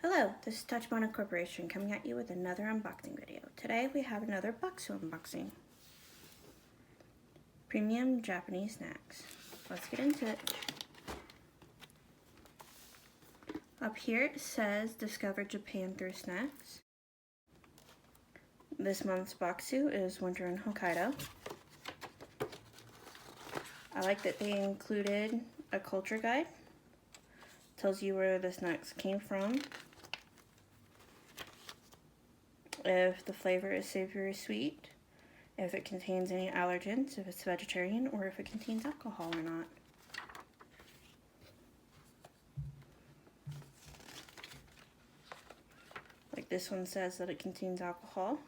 Hello, this is Tachibana Corporation coming at you with another unboxing video. Today we have another Bokksu unboxing. Premium Japanese snacks. Let's get into it. Up here it says Discover Japan through snacks. This month's Bokksu is Winter in Hokkaido. I like that they included a culture guide. Tells you where the snacks came from, if the flavor is savory or sweet, if it contains any allergens, if it's vegetarian, or if it contains alcohol or not. Like this one says that it contains alcohol.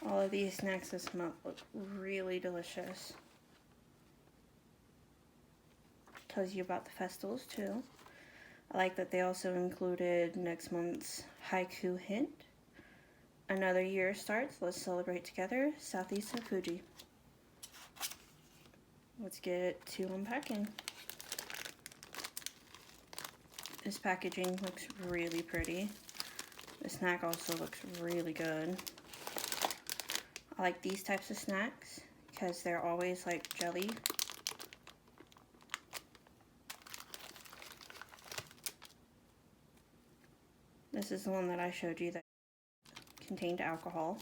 All of these snacks this month look really delicious. Tells you about the festivals too. I like that they also included next month's haiku hint. Another year starts, let's celebrate together, southeast of Fuji. Let's get to unpacking. This packaging looks really pretty. The snack also looks really good. I like these types of snacks because they're always like jelly. This is the one that I showed you that contained alcohol.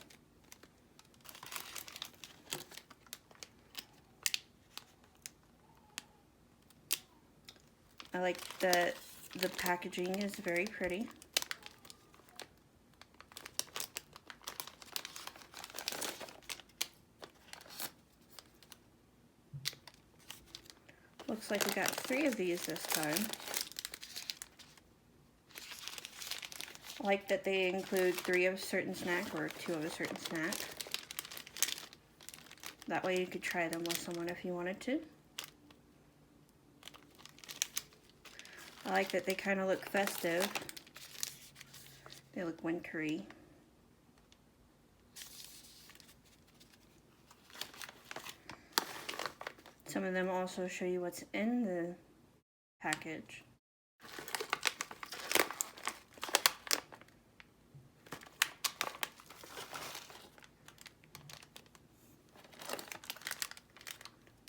I like that the packaging is very pretty. Looks like we got 3 of these this time. I like that they include 3 of a certain snack or 2 of a certain snack. That way you could try them with someone if you wanted to. I like that they kind of look festive. They look wintry. Some of them also show you what's in the package.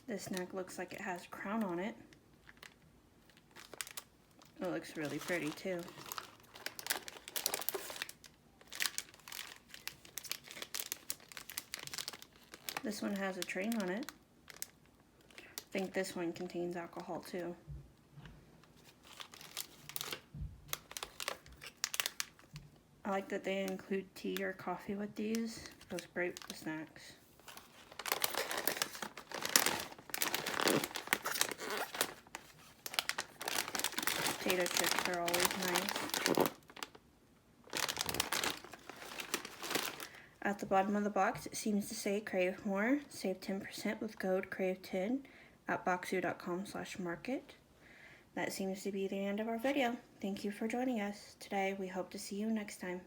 This snack looks like it has a crown on it. It looks really pretty too. This one has a train on it. I think this one contains alcohol too. I like that they include tea or coffee with these. It goes great with the snacks. Potato chips are always nice. At the bottom of the box, it seems to say Crave More. Save 10% with code CRAVE10 at bokksu.com/market. That seems to be the end of our video. Thank you for joining us today. We hope to see you next time.